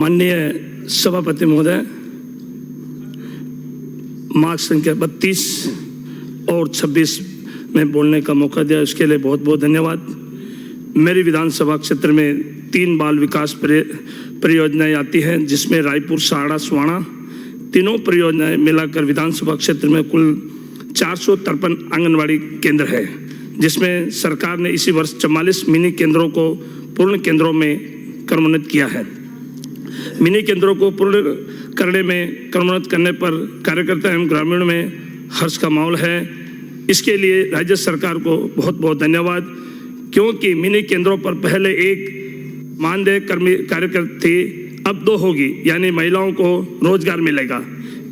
माननीय सभापति महोदय, मार्ग संख्या 32 और 26 में बोलने का मौका दिया, उसके लिए बहुत बहुत धन्यवाद। मेरी विधानसभा क्षेत्र में 3 बाल विकास परियोजनाएं आती हैं, जिसमें रायपुर, साड़ा, स्वाणा तीनों परियोजनाएं मिलाकर विधानसभा क्षेत्र में कुल 453 आंगनवाड़ी केंद्र है, जिसमें सरकार ने इसी वर्ष 44 मिनी केंद्रों को पूर्ण केंद्रों में क्रमोन्नत किया है। मिनी केंद्रों को पूर्ण करने में क्रमोन्नत करने पर कार्यकर्ता एवं ग्रामीण में हर्ष का माहौल है। इसके लिए राज्य सरकार को बहुत बहुत धन्यवाद, क्योंकि मिनी केंद्रों पर पहले एक मानदेय कार्यकर्ता थी, अब 2 होगी, यानी महिलाओं को रोजगार मिलेगा।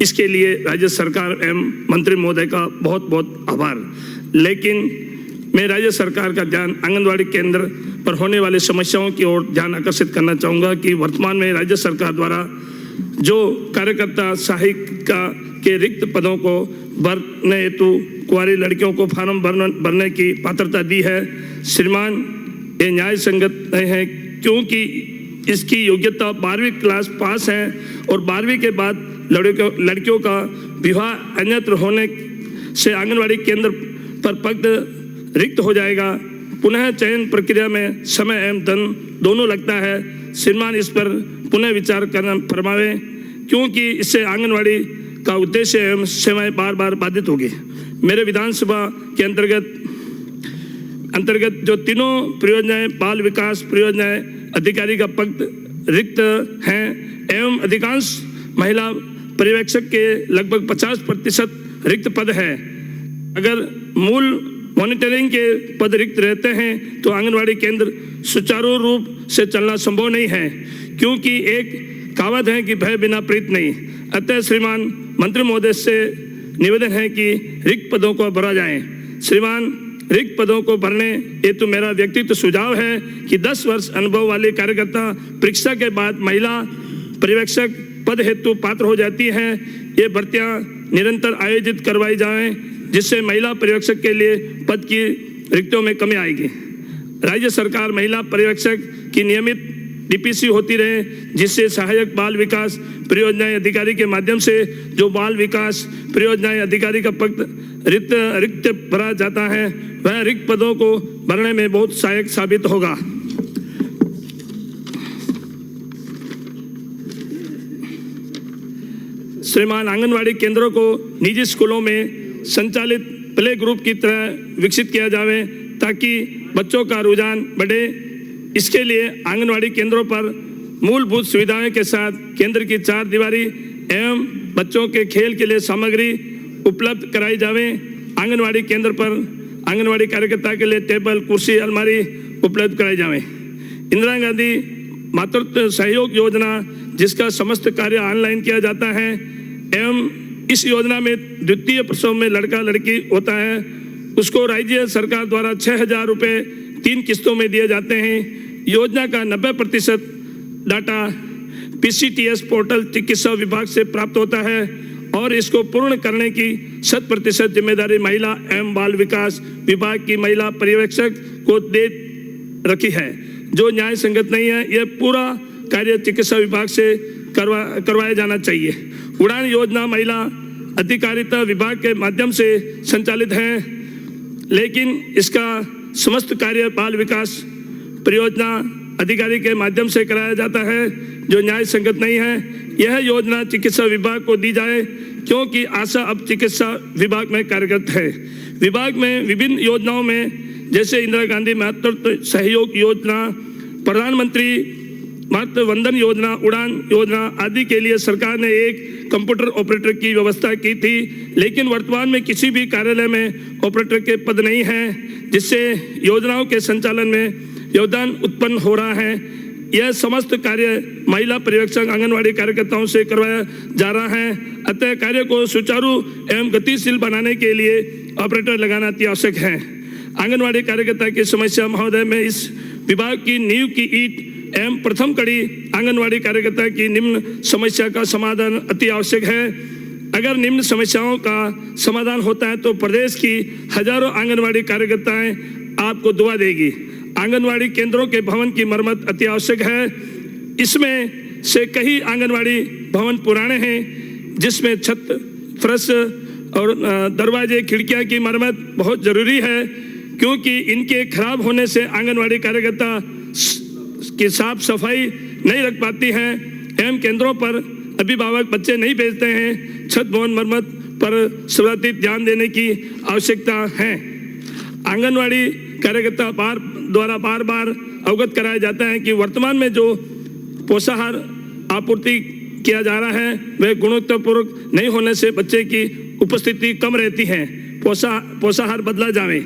इसके लिए राज्य सरकार एवं मंत्री महोदय का बहुत बहुत आभार। लेकिन मैं राज्य सरकार का ध्यान आंगनवाड़ी केंद्र पर होने वाली समस्याओं की ओर ध्यान आकर्षित करना चाहूँगा कि वर्तमान में राज्य सरकार द्वारा जो कार्यकर्ता सहायिका के रिक्त पदों को भरने हेतु कुंवारी लड़कियों को फार्म भरने की पात्रता दी है, श्रीमान, ये न्याय संगत नहीं है, क्योंकि इसकी योग्यता 12वीं क्लास पास है और 12वीं के बाद लड़कियों का विवाह अन्यत्र होने से आंगनवाड़ी केंद्र पर पद रिक्त हो जाएगा। पुनः चयन प्रक्रिया में समय एवं धन दोनों लगता है। श्रीमान, इस पर पुनः विचार करना फरमावें, क्योंकि इससे आंगनवाड़ी का उद्देश्य एवं सेवाएं बार बार बाधित होगी। मेरे विधानसभा के अंतर्गत जो तीनों परियोजनाएं बाल विकास परियोजनाएं अधिकारी का पद रिक्त हैं एवं अधिकांश महिला पर्यवेक्षक के लगभग 50% रिक्त पद है। अगर मूल मॉनिटरिंग के पद रिक्त रहते हैं तो आंगनवाड़ी केंद्र सुचारू रूप से चलना संभव नहीं है, क्योंकि एक कहावत है कि भय बिना प्रीत नहीं। अतः श्रीमान मंत्री महोदय से निवेदन है कि रिक्त पदों को भरा जाए। श्रीमान, रिक्त पदों को भरने हेतु मेरा व्यक्तिगत सुझाव है कि 10 वर्ष अनुभव वाले कार्यकर्ता परीक्षा के बाद महिला पर्यवेक्षक पद हेतु पात्र हो जाती हैं। ये भर्तियां निरंतर आयोजित करवाई जाएं, जिससे महिला पर्यवेक्षक के लिए पद की रिक्तियों में कमी आएगी। राज्य सरकार महिला पर्यवेक्षक की नियमित डीपीसी होती रहे, जिससे सहायक बाल विकास परियोजनाएं अधिकारी के माध्यम से जो बाल विकास परियोजनाएं अधिकारी का पद रिक्त भरा जाता है, वह रिक्त पदों को भरने में बहुत सहायक साबित होगा। श्रीमान, आंगनवाड़ी केंद्रों को निजी स्कूलों में संचालित प्ले ग्रुप की तरह विकसित किया जाए, ताकि बच्चों का रुझान बढ़े। इसके लिए आंगनवाड़ी केंद्रों पर मूलभूत सुविधाओं के साथ केंद्र की 4 दीवारी एवं बच्चों के खेल के लिए सामग्री उपलब्ध कराई जाए। आंगनवाड़ी केंद्र पर आंगनवाड़ी कार्यकर्ता के लिए टेबल, कुर्सी, अलमारी उपलब्ध कराई जाए। इंदिरा गांधी मातृत्व सहयोग योजना, जिसका समस्त कार्य ऑनलाइन किया जाता है एवं इस योजना में द्वितीय प्रसव में लड़का लड़की होता है, उसको राज्य सरकार द्वारा 6,000 रुपये 3 किस्तों में दिए जाते हैं। योजना का 90% डाटा PCTS पोर्टल चिकित्सा विभाग से प्राप्त होता है और इसको पूर्ण करने की 100% जिम्मेदारी महिला एवं बाल विकास विभाग की महिला पर्यवेक्षक को दे रखी है, जो न्याय संगत नहीं है। यह पूरा कार्य चिकित्सा विभाग से करवाया जाना चाहिए। उड़ान योजना महिला अधिकारिता विभाग के माध्यम से संचालित है, लेकिन इसका समस्त कार्य बाल विकास परियोजना अधिकारी के माध्यम से कराया जाता है, जो न्याय संगत नहीं है। यह योजना चिकित्सा विभाग को दी जाए, क्योंकि आशा अब चिकित्सा विभाग में कार्यरत है। विभाग में विभिन्न योजनाओं में, जैसे इंदिरा गांधी मातृत्व सहयोग योजना, प्रधानमंत्री मातृ वंदन योजना, उड़ान योजना आदि के लिए सरकार ने एक कंप्यूटर ऑपरेटर की व्यवस्था की थी, लेकिन वर्तमान में किसी भी कार्यालय में ऑपरेटर के पद नहीं हैं, जिससे योजनाओं के संचालन में योगदान उत्पन्न हो रहा है। यह समस्त कार्य महिला पर्यवेक्षक आंगनवाड़ी कार्यकर्ताओं से करवाया जा रहा है। अतः कार्य को सुचारू एवं गतिशील बनाने के लिए ऑपरेटर लगाना अति आवश्यक है। आंगनवाड़ी कार्यकर्ता की समस्या महोदय में इस विभाग की नींव की ईंट एवं प्रथम कड़ी आंगनवाड़ी कार्यकर्ता की निम्न समस्या का समाधान अति आवश्यक है। अगर निम्न समस्याओं का समाधान होता है तो प्रदेश की हजारों आंगनवाड़ी कार्यकर्ताएं आपको दुआ देगी। आंगनवाड़ी केंद्रों के भवन की मरम्मत अति आवश्यक है। इसमें से कई आंगनवाड़ी भवन पुराने हैं, जिसमें छत, फर्श और दरवाजे, खिड़कियां की मरम्मत बहुत ज़रूरी है, क्योंकि इनके खराब होने से आंगनवाड़ी कार्यकर्ता की साफ सफाई नहीं रख पाती हैं एवं केंद्रों पर अभिभावक बच्चे नहीं भेजते हैं। छत भवन मरम्मत पर सर्वाधिक ध्यान देने की आवश्यकता है। आंगनवाड़ी कार्यकर्ता द्वारा बार बार अवगत कराया जाता है कि वर्तमान में जो पोषाहार आपूर्ति किया जा रहा है वह गुणवत्तापूर्वक नहीं होने से बच्चे की उपस्थिति कम रहती है। पोषाहार बदला जाए।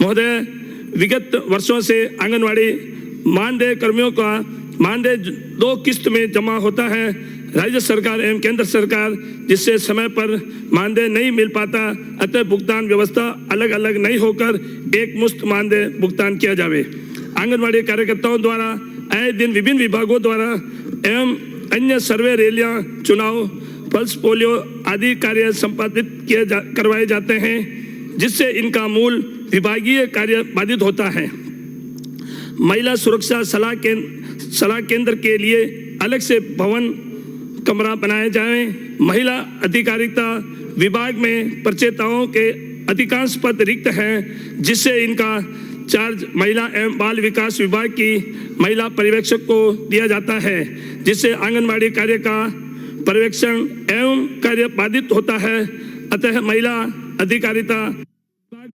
महोदय, विगत वर्षों से आंगनवाड़ी मानदेय कर्मियों का मानदेय 2 किस्त में जमा होता है। राज्य सरकार एवं केंद्र सरकार, जिससे समय पर मानदेय नहीं मिल पाता, अतः भुगतान व्यवस्था अलग अलग नहीं होकर एक मुश्त मानदेय भुगतान किया जावे। आंगनवाड़ी कार्यकर्ताओं द्वारा आए दिन विभिन्न विभागों द्वारा एवं अन्य सर्वे, रैलियां, चुनाव, पल्स पोलियो आदि कार्य संपादित करवाए जाते हैं, जिससे इनका मूल विभागीय कार्य बाधित होता है। महिला सुरक्षा सलाह केंद्र के लिए अलग से भवन कमरा बनाए जाएं। महिला अधिकारिता विभाग में प्रचेताओं के अधिकांश पद रिक्त हैं, जिससे इनका चार्ज महिला एवं बाल विकास विभाग की महिला पर्यवेक्षक को दिया जाता है, जिससे आंगनबाड़ी कार्य का पर्यवेक्षण एवं कार्य बाधित होता है। अतः महिला अधिकारिता विभाग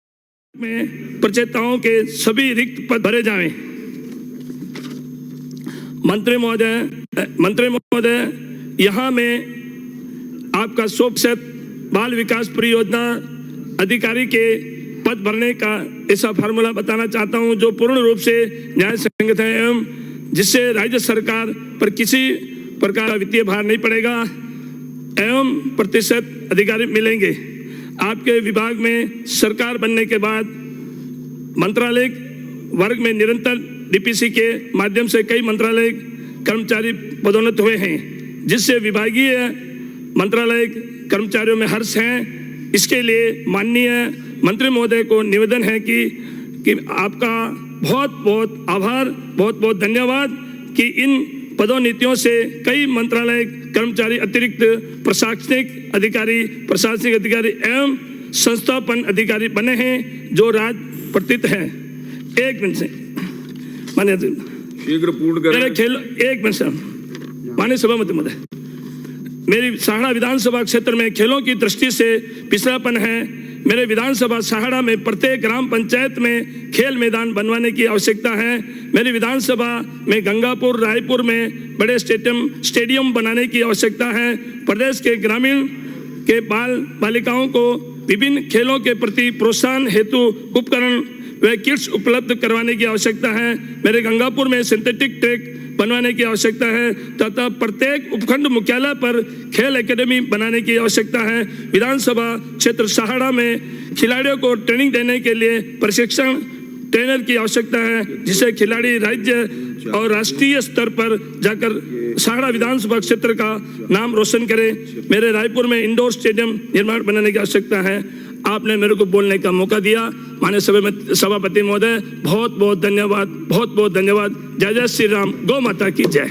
में प्रचेताओं के सभी रिक्त पद भरे जाएं। मंत्री महोदय, यहाँ में आपका 100% बाल विकास परियोजना अधिकारी के पद भरने का ऐसा फार्मूला बताना चाहता हूँ, जो पूर्ण रूप से न्याय संगत है एवं जिससे राज्य सरकार पर किसी प्रकार का वित्तीय भार नहीं पड़ेगा एवं प्रतिशत अधिकारी मिलेंगे। आपके विभाग में सरकार बनने के बाद मंत्रालय वर्ग में निरंतर डीपीसी के माध्यम से कई मंत्रालय कर्मचारी पदोन्नत हुए हैं, जिससे विभागीय मंत्रालय कर्मचारियों में हर्ष है। इसके लिए माननीय मंत्री महोदय को निवेदन है कि आपका बहुत बहुत आभार, बहुत बहुत धन्यवाद कि इन पदोन्नतियों से कई मंत्रालय कर्मचारी अतिरिक्त प्रशासनिक अधिकारी एवं संस्थापन अधिकारी बने हैं, जो राज प्रतीत है। एक मिनट से मान्य शीघ्र पूर्ण करें। एक मिनट सर, माननीय सभापति महोदय, मेरी सहाड़ा विधानसभा क्षेत्र में खेलों की दृष्टि से पिछड़ापन है। मेरे विधानसभा सहाड़ा में प्रत्येक ग्राम पंचायत में खेल मैदान बनवाने की आवश्यकता है। मेरी विधानसभा में गंगापुर, रायपुर में बड़े स्टेडियम बनाने की आवश्यकता है। प्रदेश के ग्रामीण के बालिकाओं को विभिन्न खेलों के प्रति प्रोत्साहन हेतु उपकरण व किट्स उपलब्ध करवाने की आवश्यकता है। मेरे गंगापुर में सिंथेटिक ट्रैक बनवाने की आवश्यकता है तथा प्रत्येक उपखंड मुख्यालय पर खेल एकेडमी बनाने की आवश्यकता है। विधानसभा क्षेत्र सहाड़ा में खिलाड़ियों को ट्रेनिंग देने के लिए प्रशिक्षण ट्रेनर की आवश्यकता है, जिससे खिलाड़ी राज्य और राष्ट्रीय स्तर पर जाकर सहाड़ा विधानसभा क्षेत्र का नाम रोशन करे। मेरे रायपुर में इंडोर स्टेडियम निर्माण बनाने की आवश्यकता है। आपने मेरे को बोलने का मौका दिया। माननीय सभापति महोदय, बहुत बहुत धन्यवाद, बहुत बहुत धन्यवाद। जय जय श्री राम, गौ माता की जय।